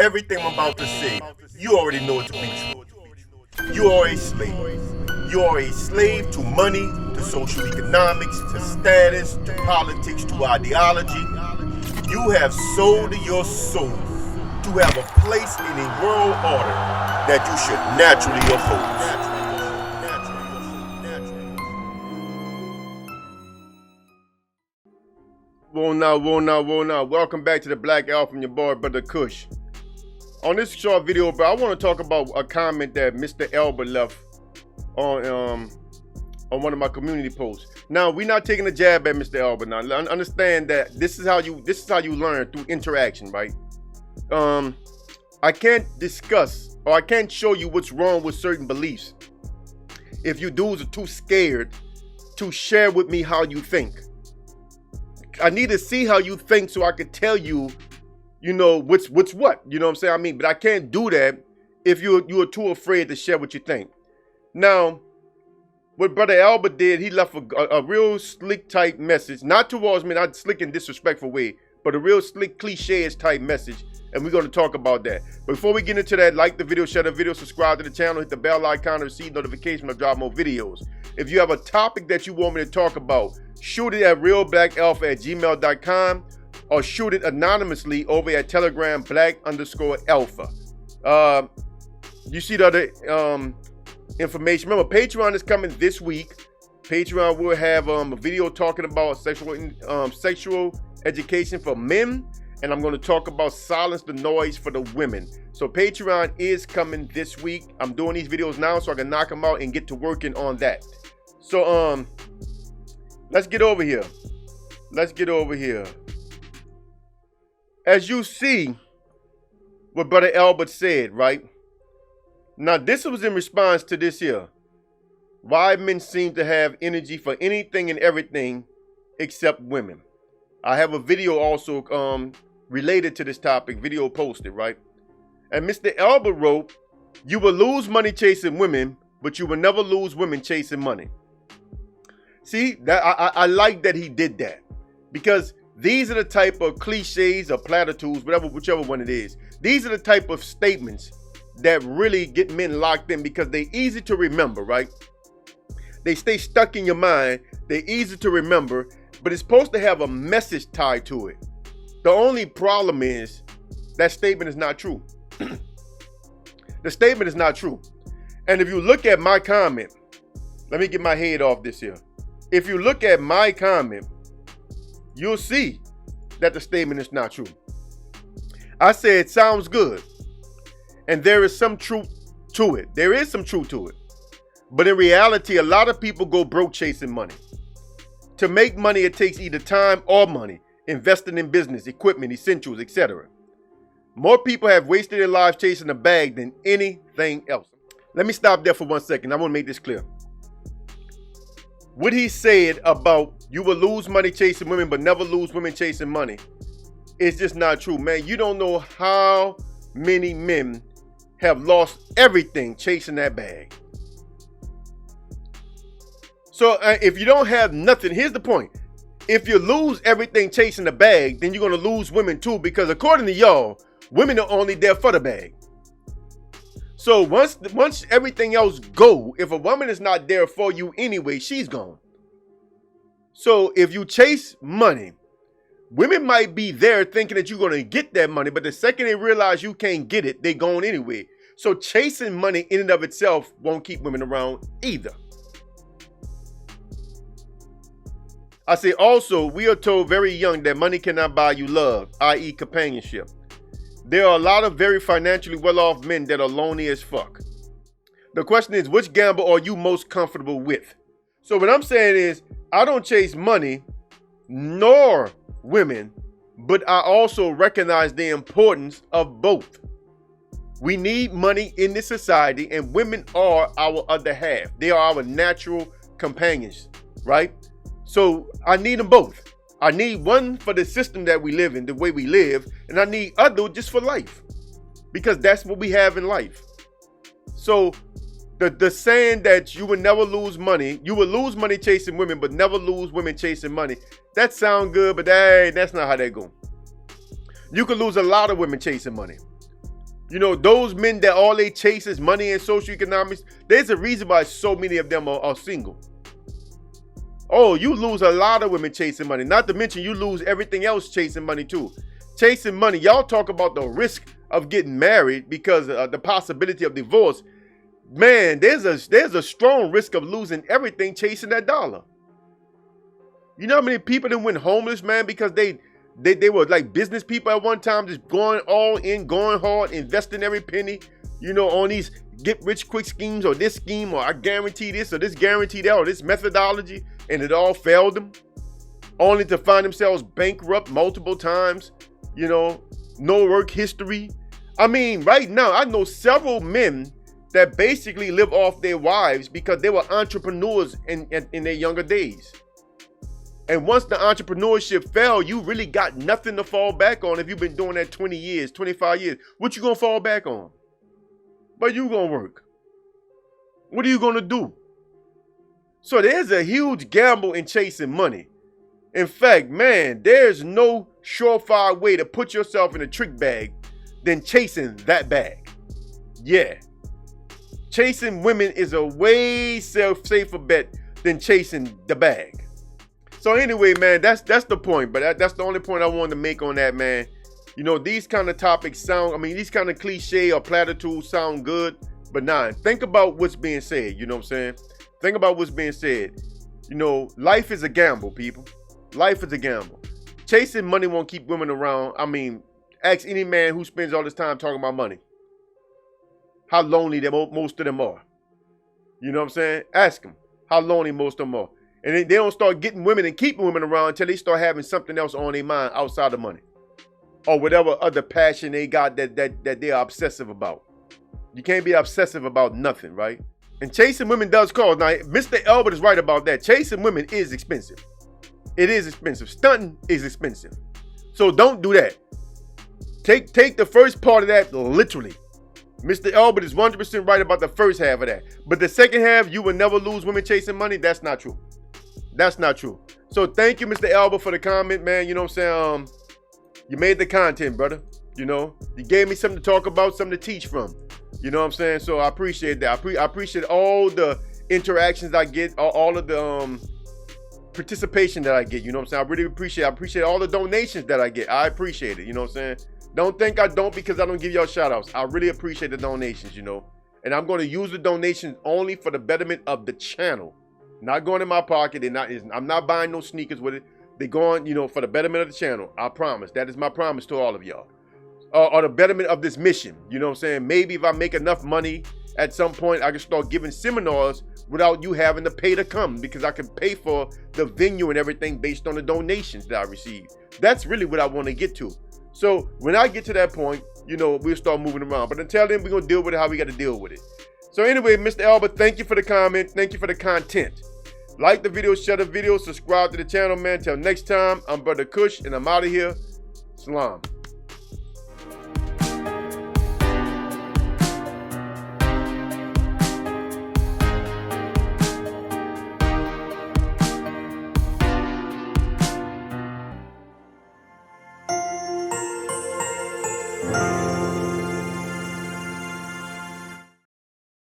Everything I'm about to say, you already know it to be true. You are a slave. You are a slave to money, to social economics, to status, to politics, to ideology. You have sold your soul to have a place in a world order that you should naturally oppose. Whoa now. Welcome back to the Black Alpha from your boy, Brother Kush. On this short video, bro, I want to talk about a comment that Mr. Elba left on one of my community posts. Now, we're not taking a jab at Mr. Elba. Now, understand that this is how you learn, through interaction, right? I can't discuss or I can't show you what's wrong with certain beliefs if you dudes are too scared to share with me how you think. I need to see how you think so I could tell you, what's what. You know what I'm saying? I mean, but I can't do that if you are too afraid to share what you think. Now, what Brother Albert did, he left a real slick type message, not towards me, not slick and disrespectful way, but a real slick cliches type message, and we're going to talk about that. Before we get into that, like the video, share the video, subscribe to the channel, hit the bell icon to receive notifications when I drop more videos. If you have a topic that you want me to talk about, shoot it at realblackalpha@gmail.com or shoot it anonymously over at Telegram black_alpha. You see the other information. Remember, Patreon is coming this week. Patreon will have a video talking about sexual education for men, and I'm going to talk about silence the noise for the women. So Patreon is coming this week. I'm doing these videos now so I can knock them out and get to working on that. So let's get over here. As you see what Brother Albert said, right? Now, this was in response to this here. Why men seem to have energy for anything and everything except women. I have a video also related to this topic, video posted, right? And Mr. Albert wrote, "You will lose money chasing women, but you will never lose women chasing money." See, that I like that he did that, because these are the type of cliches or platitudes, whichever one it is. These are the type of statements that really get men locked in because they're easy to remember, right? They stay stuck in your mind. They're easy to remember, but it's supposed to have a message tied to it. The only problem is that statement is not true. The statement is not true. And if you look at my comment, let me get my head off this here. If you look at my comment, you'll see that the statement is not true. I said it sounds good, and there is some truth to it. There is some truth to it. But in reality, a lot of people go broke chasing money. To make money, it takes either time or money, investing in business, equipment, essentials, etc. More people have wasted their lives chasing a bag than anything else. Let me stop there for 1 second. I want to make this clear. What he said about you will lose money chasing women but never lose women chasing money is just not true, man. You don't know how many men have lost everything chasing that bag. So if you don't have nothing, here's the point. If you lose everything chasing the bag, then you're going to lose women too, because according to y'all, women are only there for the bag. So once everything else go, if a woman is not there for you anyway, she's gone. So if you chase money, women might be there thinking that you're going to get that money, but the second they realize you can't get it, they gone anyway. So chasing money in and of itself won't keep women around either. I say also, we are told very young that money cannot buy you love, i.e. companionship. There are a lot of very financially well-off men that are lonely as fuck. The question is, which gamble are you most comfortable with? So what I'm saying is, I don't chase money nor women, but I also recognize the importance of both. We need money in this society, and women are our other half. They are our natural companions, right? So I need them both. I need one for the system that we live in, the way we live, and I need other just for life, because that's what we have in life. So the saying that you will never lose money, you will lose money chasing women, but never lose women chasing money, that sounds good, but that's not how that go. You could lose a lot of women chasing money. You know, those men that all they chase is money and social economics, there's a reason why so many of them are single. Oh, you lose a lot of women chasing money. Not to mention you lose everything else chasing money too. Chasing money, y'all talk about the risk of getting married because of the possibility of divorce. Man, there's a strong risk of losing everything chasing that dollar. You know how many people that went homeless, man, because they were like business people at one time, just going all in, going hard, investing every penny, you know, on these get rich quick schemes or this scheme or I guarantee this or this guarantee that or this methodology, and it all failed them, only to find themselves bankrupt multiple times, you know, no work history. I mean, right now, I know several men that basically live off their wives because they were entrepreneurs in their younger days. And once the entrepreneurship fell, you really got nothing to fall back on if you've been doing that 20 years, 25 years. What you gonna fall back on? But you gonna work. What are you gonna do? So there's a huge gamble in chasing money. In fact, man, there's no surefire way to put yourself in a trick bag than chasing that bag. Yeah. Chasing women is a way safer bet than chasing the bag. So anyway, man, that's the point. But that's the only point I wanted to make on that, man. You know, these kind of topics these kind of cliche or platitudes sound good, but nah, think about what's being said. You know what I'm saying? Think about what's being said. You know, life is a gamble, people. Life is a gamble. Chasing money won't keep women around. I mean, ask any man who spends all this time talking about money how lonely most of them are. You know what I'm saying? Ask them how lonely most of them are. And they don't start getting women and keeping women around until they start having something else on their mind outside of money. Or whatever other passion they got that they are obsessive about. You can't be obsessive about nothing, right? And chasing women does cost. Now, Mr. Albert is right about that. Chasing women is expensive. It is expensive. Stunting is expensive. So don't do that. Take the first part of that literally. Mr. Albert is 100% right about the first half of that. But the second half, you will never lose women chasing money. That's not true. That's not true. So thank you, Mr. Albert, for the comment, man. You know what I'm saying? You made the content, brother. You know, you gave me something to talk about, something to teach from. You know what I'm saying? So I appreciate that. I appreciate all the interactions I get, all of the participation that I get. You know what I'm saying? I really appreciate it. I appreciate all the donations that I get. I appreciate it. You know what I'm saying? Don't think I don't because I don't give y'all shout outs. I really appreciate the donations, you know. And I'm going to use the donations only for the betterment of the channel. Not going in my pocket. I'm not buying no sneakers with it. They're going, you know, for the betterment of the channel. I promise. That is my promise to all of y'all. Or the betterment of this mission. You know what I'm saying? Maybe if I make enough money at some point, I can start giving seminars without you having to pay to come, because I can pay for the venue and everything based on the donations that I receive. That's really what I want to get to. So when I get to that point, you know, we'll start moving around. But until then, we're going to deal with it how we got to deal with it. So anyway, Mr. Albert, thank you for the comment. Thank you for the content. Like the video, share the video, subscribe to the channel, man. Till next time, I'm Brother Kush, and I'm out of here. Salam.